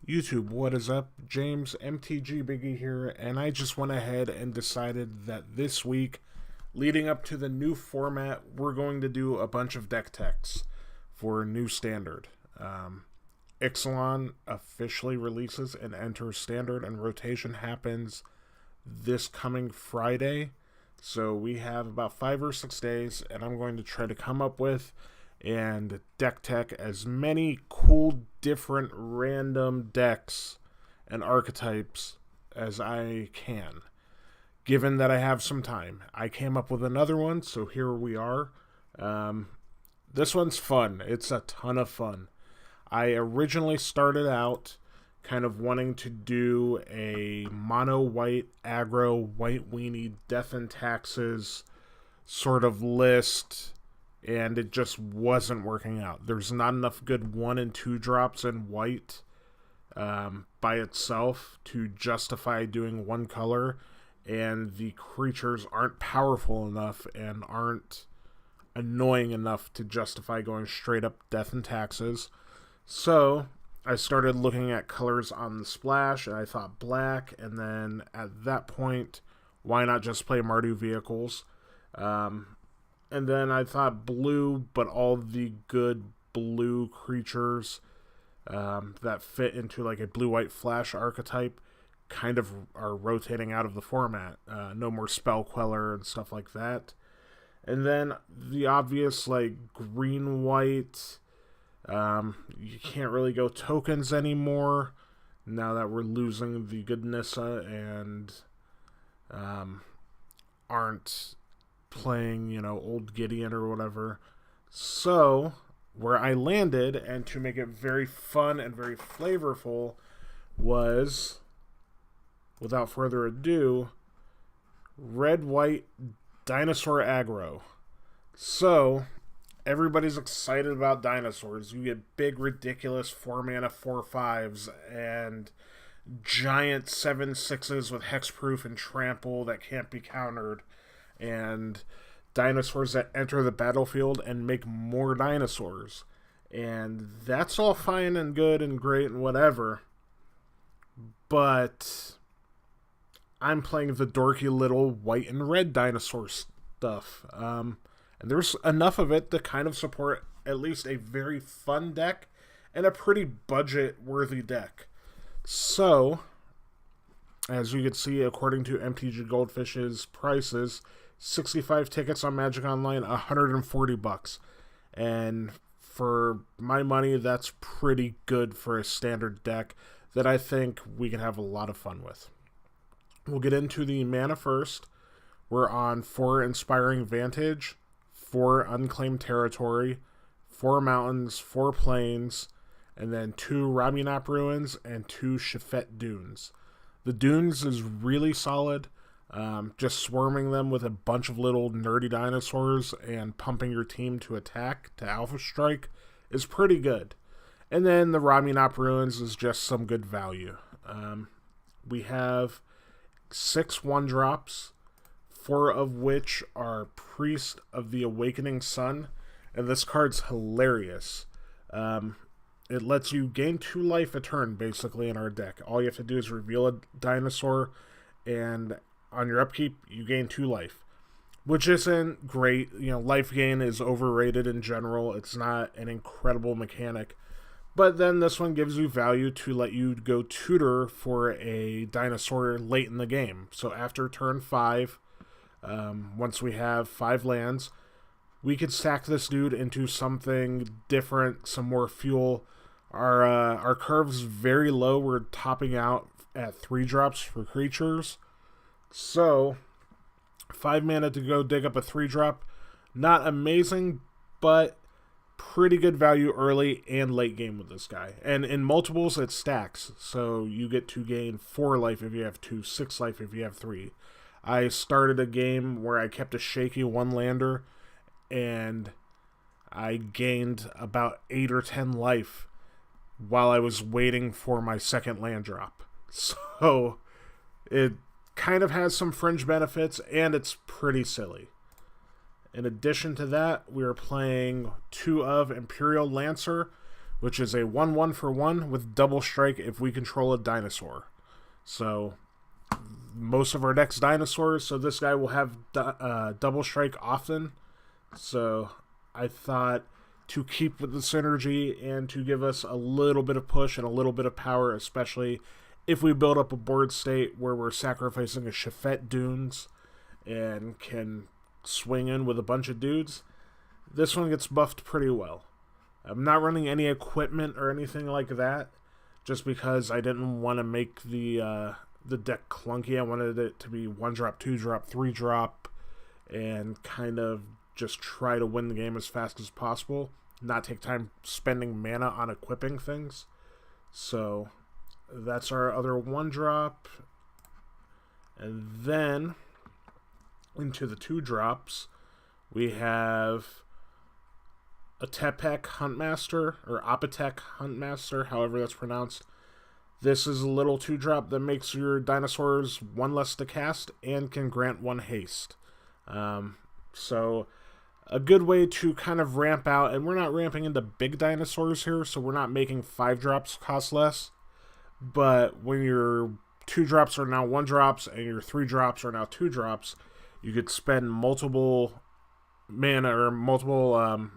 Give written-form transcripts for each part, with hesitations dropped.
YouTube, what is up? James MTG Biggie here, and I just went ahead and decided that this week, leading up to the new format, we're going to do a bunch of deck techs for new standard. Ixalan officially releases and enters standard, and rotation happens this coming Friday. So we have about 5 or 6 days, and I'm going to try to come up with and deck tech as many cool, different, random decks and archetypes as I can. Given that I have some time, I came up with another one, so here we are. This one's fun. It's a ton of fun. I originally started out kind of wanting to do a mono white aggro white weenie death and taxes sort of list, and it just wasn't working out. There's not enough good 1 and 2 drops in white by itself to justify doing one color, and the creatures aren't powerful enough and aren't annoying enough to justify going straight up death and taxes. So I started looking at colors on the splash, and I thought black, and then at that point, why not just play Mardu vehicles? And then I thought blue, but all the good blue creatures that fit into like a blue-white flash archetype kind of are rotating out of the format. No more Spell Queller and stuff like that. And then the obvious like green-white, you can't really go tokens anymore now that we're losing the good Nissa and aren't playing, old Gideon or whatever. So, where I landed, and to make it very fun and very flavorful, was, without further ado, red-white dinosaur aggro. So, everybody's excited about dinosaurs. You get big, ridiculous 4-mana 4/5s and giant 7/6s with hexproof and trample that can't be countered, and dinosaurs that enter the battlefield and make more dinosaurs. And that's all fine and good and great and whatever, but I'm playing the dorky little white and red dinosaur stuff. And there's enough of it to kind of support at least a very fun deck and a pretty budget-worthy deck. So, as you can see, according to MTG Goldfish's prices, 65 tickets on Magic Online, $140. And for my money, that's pretty good for a standard deck that I think we can have a lot of fun with. We'll get into the mana first. We're on 4 Inspiring Vantage, 4 Unclaimed Territory, 4 Mountains, 4 Plains, and then 2 Ramunap Ruins and 2 Shefet Dunes. The Dunes is really solid. Just swarming them with a bunch of little nerdy dinosaurs and pumping your team to attack, to Alpha Strike, is pretty good. And then the Ramunap Ruins is just some good value. We have 6 1-drops, 4 of which are Priest of the Awakening Sun, and this card's hilarious. It lets you gain 2 life a turn, basically, in our deck. All you have to do is reveal a dinosaur, and on your upkeep, you gain 2 life, which isn't great. Life gain is overrated in general. It's not an incredible mechanic. But then this one gives you value to let you go tutor for a dinosaur late in the game. So after turn 5, once we have 5 lands, we could stack this dude into something different, some more fuel. Our curve's very low. We're topping out at 3 drops for creatures. So, 5 mana to go dig up a 3-drop. Not amazing, but pretty good value early and late game with this guy. And in multiples, it stacks. So, you get to gain 4 life if you have 2, 6 life if you have 3. I started a game where I kept a shaky 1-lander, and I gained about 8 or 10 life while I was waiting for my second land drop. So, it kind of has some fringe benefits, and it's pretty silly. In addition to that, we are playing 2 of Imperial Lancer, which is a 1/1 for 1 with double strike if we control a dinosaur. So most of our deck's dinosaurs, so this guy will have double strike often. So I thought to keep with the synergy and to give us a little bit of push and a little bit of power, especially if we build up a board state where we're sacrificing a Shefet Dunes and can swing in with a bunch of dudes, this one gets buffed pretty well. I'm not running any equipment or anything like that, just because I didn't want to make the deck clunky. I wanted it to be 1-drop, 2-drop, 3-drop, and kind of just try to win the game as fast as possible, not take time spending mana on equipping things. So that's our other 1-drop. And then into the 2-drops, we have Otepec Huntmaster, or Otepec Huntmaster, however that's pronounced. This is a little 2-drop that makes your dinosaurs 1 less to cast and can grant 1 haste. So a good way to kind of ramp out, and we're not ramping into big dinosaurs here, so we're not making 5-drops cost less. But when your 2-drops are now 1-drops and your 3-drops are now 2-drops, you could spend multiple mana or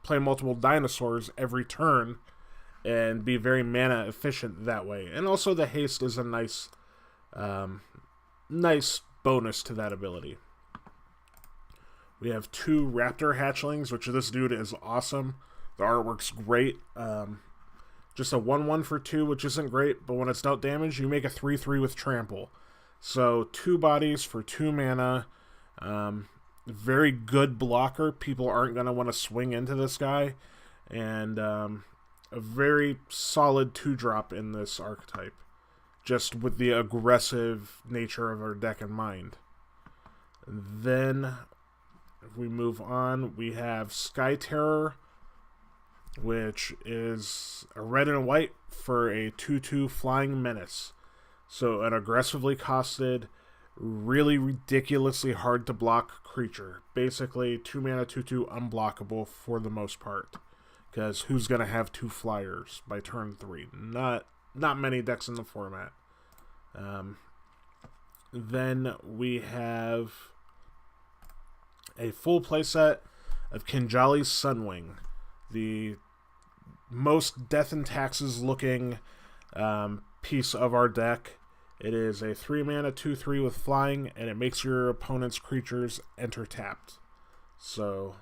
play multiple dinosaurs every turn and be very mana efficient that way. And also the haste is a nice bonus to that ability. We have 2 Raptor Hatchlings, which this dude is awesome. The artwork's great. Just a 1/1 for 2, which isn't great, but when it's dealt damage, you make a 3/3 with Trample. So 2 bodies for 2 mana. Very good blocker. People aren't going to want to swing into this guy. And a very solid 2-drop in this archetype, just with the aggressive nature of our deck in mind. Then, if we move on, we have Sky Terror, which is a red and a white for a 2/2 Flying Menace. So an aggressively costed, really ridiculously hard to block creature. Basically 2 mana 2/2 unblockable for the most part. Because who's going to have 2 flyers by turn 3? Not many decks in the format. Then we have a full playset of Kinjalli's Sunwing. The most Death and Taxes looking piece of our deck. It is a 3 mana 2/3 with flying, and it makes your opponent's creatures enter tapped. So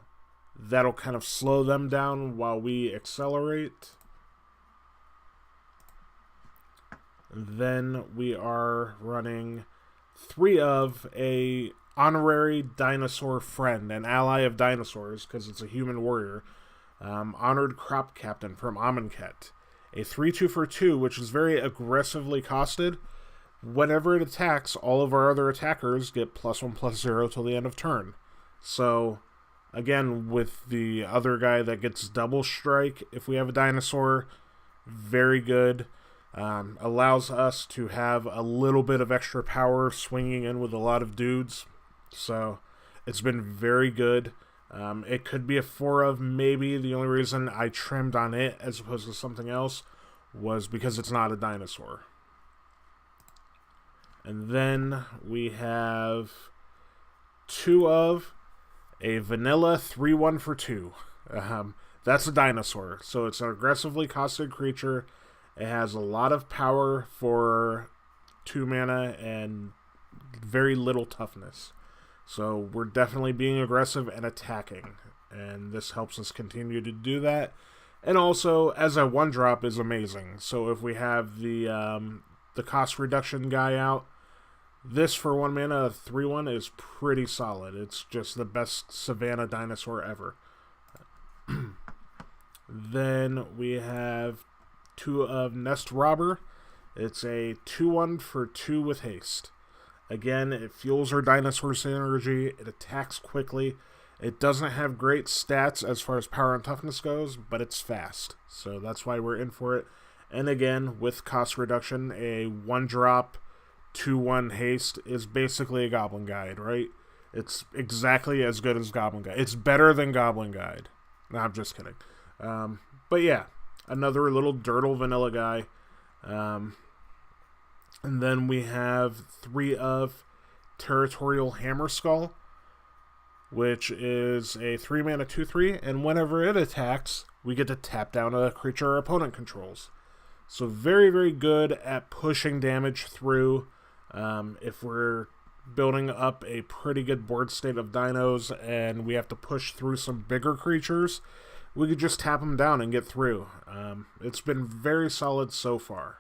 that'll kind of slow them down while we accelerate. Then we are running 3 of a honorary dinosaur friend, an ally of dinosaurs, because it's a human warrior. Honored Crop Captain from Amonkhet. A 3/2 for 2, which is very aggressively costed. Whenever it attacks, all of our other attackers get +1/+0 till the end of turn. So again, with the other guy that gets double strike, if we have a dinosaur, very good. Allows us to have a little bit of extra power swinging in with a lot of dudes. So it's been very good. It could be a 4 of maybe. The only reason I trimmed on it as opposed to something else was because it's not a dinosaur. And then we have 2 of a vanilla 3/1 for 2. That's a dinosaur. So it's an aggressively costed creature. It has a lot of power for 2 mana and very little toughness. So we're definitely being aggressive and attacking. And this helps us continue to do that. And also, as a 1-drop is amazing. So if we have the cost reduction guy out, this for 1 mana 3/1 is pretty solid. It's just the best Savannah dinosaur ever. Then we have 2 of Nest Robber. It's a 2/1 for 2 with haste. Again, it fuels our dinosaur synergy. It attacks quickly. It doesn't have great stats as far as power and toughness goes, but it's fast. So that's why we're in for it. And again, with cost reduction, a 1-drop 2/1 haste is basically a Goblin Guide, right? It's exactly as good as Goblin Guide. It's better than Goblin Guide. No, I'm just kidding. But yeah, another little Dirtle vanilla guy. And then we have 3 of Territorial Hammerskull, which is a 3-mana 2/3, and whenever it attacks, we get to tap down a creature our opponent controls. So very, very good at pushing damage through. If we're building up a pretty good board state of dinos and we have to push through some bigger creatures, we could just tap them down and get through. It's been very solid so far.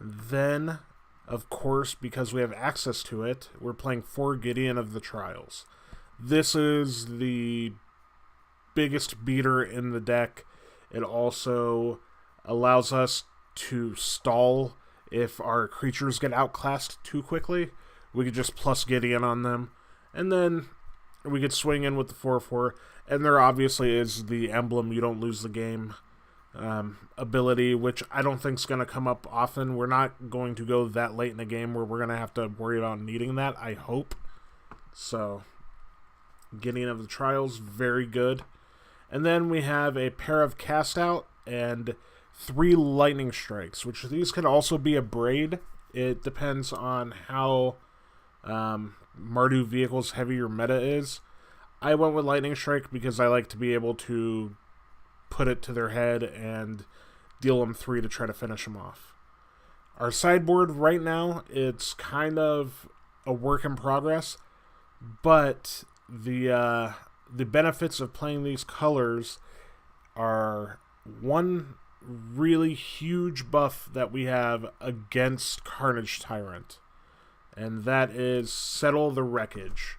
Then, of course, because we have access to it, we're playing 4 Gideon of the Trials. This is the biggest beater in the deck. It also allows us to stall if our creatures get outclassed too quickly. We could just plus Gideon on them, and then we could swing in with the 4/4. And there obviously is the emblem, you don't lose the game ability, which I don't think is going to come up often. We're not going to go that late in the game where we're going to have to worry about needing that, I hope. So, Gideon of the Trials, very good. And then we have a pair of Cast Out and 3 Lightning Strikes, which these can also be a braid. It depends on how Mardu Vehicles heavy your meta is. I went with Lightning Strike because I like to be able to put it to their head and deal them 3 to try to finish them off. Our sideboard right now, it's kind of a work in progress, but the benefits of playing these colors are one really huge buff that we have against Carnage Tyrant, and that is Settle the Wreckage.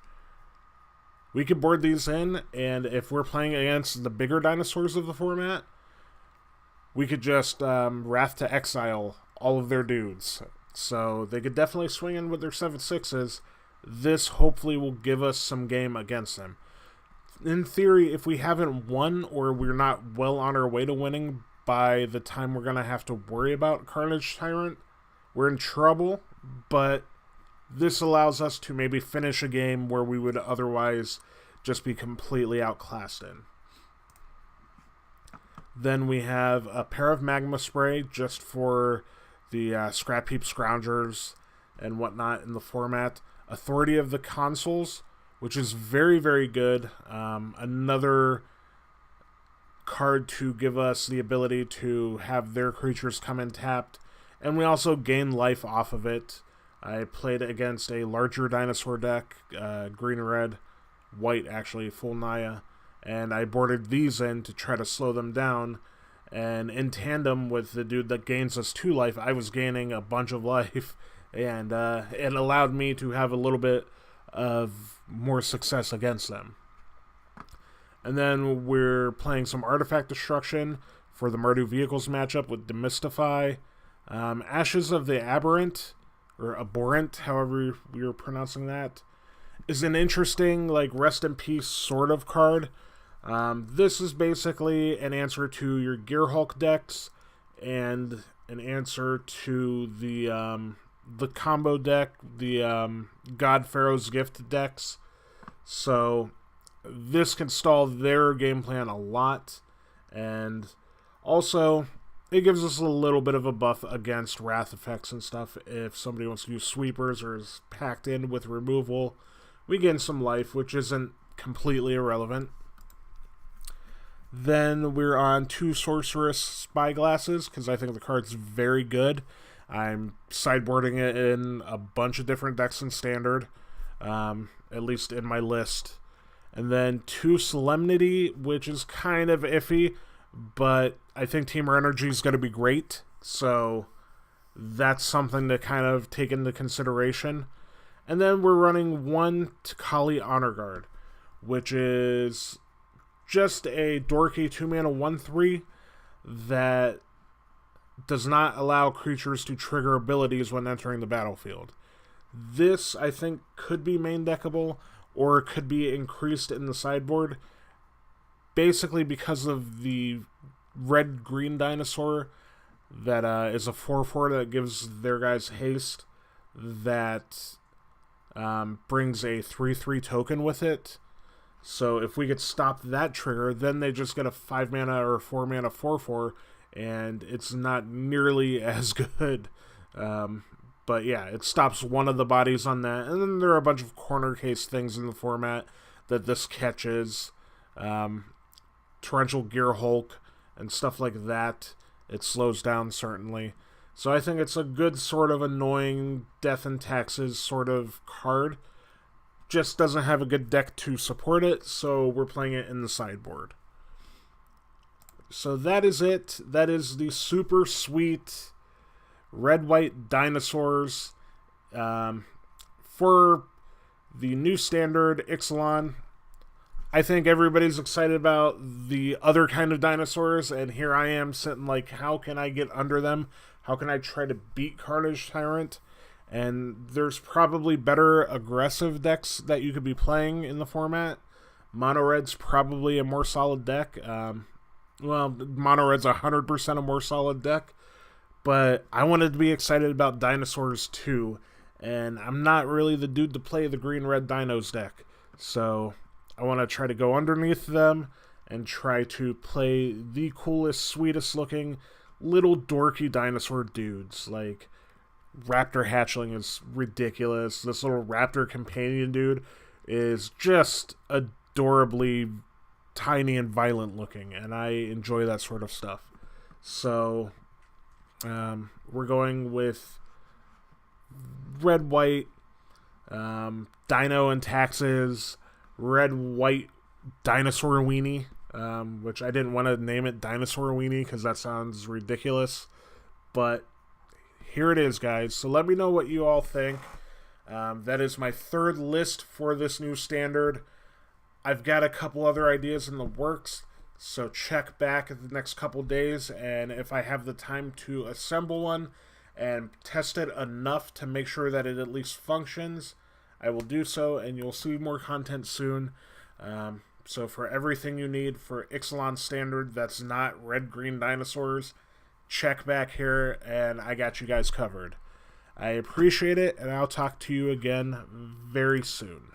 We could board these in, and if we're playing against the bigger dinosaurs of the format, we could just Wrath to Exile all of their dudes. So they could definitely swing in with their 7/6s. This hopefully will give us some game against them. In theory, if we haven't won or we're not well on our way to winning by the time we're going to have to worry about Carnage Tyrant, we're in trouble, but this allows us to maybe finish a game where we would otherwise just be completely outclassed in. Then we have a pair of Magma Spray just for the Scrap Heap Scroungers and whatnot in the format. Authority of the Consuls, which is very, very good. Another card to give us the ability to have their creatures come in tapped. And we also gain life off of it. I played against a larger dinosaur deck, green, red, white actually, full Naya, and I boarded these in to try to slow them down, and in tandem with the dude that gains us 2 life, I was gaining a bunch of life, and it allowed me to have a little bit of more success against them. And then we're playing some Artifact Destruction for the Mardu Vehicles matchup with Demystify. Ashes of the Abhorrent, or Abhorrent, however you're pronouncing that, is an interesting, like, rest in peace sort of card. This is basically an answer to your Gearhulk decks and an answer to the combo deck, the God Pharaoh's Gift decks. So this can stall their game plan a lot, and also it gives us a little bit of a buff against wrath effects and stuff. If somebody wants to use sweepers or is packed in with removal, we gain some life, which isn't completely irrelevant. Then we're on 2 Sorcerous Spyglasses, because I think the card's very good. I'm sideboarding it in a bunch of different decks in Standard, at least in my list. And then 2 Solemnity, which is kind of iffy, but I think Teamer Energy is going to be great, so that's something to kind of take into consideration. And then we're running 1 Tocatli Honor Guard, which is just a dorky 2-mana 1/3 that does not allow creatures to trigger abilities when entering the battlefield. This, I think, could be main deckable, or could be increased in the sideboard, basically because of the red-green dinosaur that is a 4/4 that gives their guys haste, that brings a 3/3 token with it. So if we could stop that trigger, then they just get a 5 mana or 4 mana 4/4, and it's not nearly as good. But yeah, it stops one of the bodies on that, and then there are a bunch of corner case things in the format that this catches. Torrential Gear Hulk and stuff like that. It slows down, certainly. So I think it's a good sort of annoying Death and Taxes sort of card. Just doesn't have a good deck to support it, so we're playing it in the sideboard. So that is it. That is the super sweet red-white Dinosaurs for the new standard Ixalan. I think everybody's excited about the other kind of dinosaurs, and here I am sitting like, how can I get under them? How can I try to beat Carnage Tyrant? And there's probably better aggressive decks that you could be playing in the format. Mono Red's probably a more solid deck. Mono Red's 100% a more solid deck. But I wanted to be excited about Dinosaurs too. And I'm not really the dude to play the green-red Dinos deck. So I want to try to go underneath them and try to play the coolest, sweetest looking little dorky dinosaur dudes. Like Raptor Hatchling is ridiculous. This little Raptor Companion dude is just adorably tiny and violent looking, and I enjoy that sort of stuff. So we're going with red-white, Dino and Taxes, red-white Dinosaur Weenie, which I didn't want to name it Dinosaur Weenie because that sounds ridiculous. But here it is, guys. So let me know what you all think. That is my third list for this new standard. I've got a couple other ideas in the works, so check back at the next couple days, and if I have the time to assemble one and test it enough to make sure that it at least functions, I will do so, and you'll see more content soon. So for everything you need for Ixalan Standard that's not red-green dinosaurs, check back here, and I got you guys covered. I appreciate it, and I'll talk to you again very soon.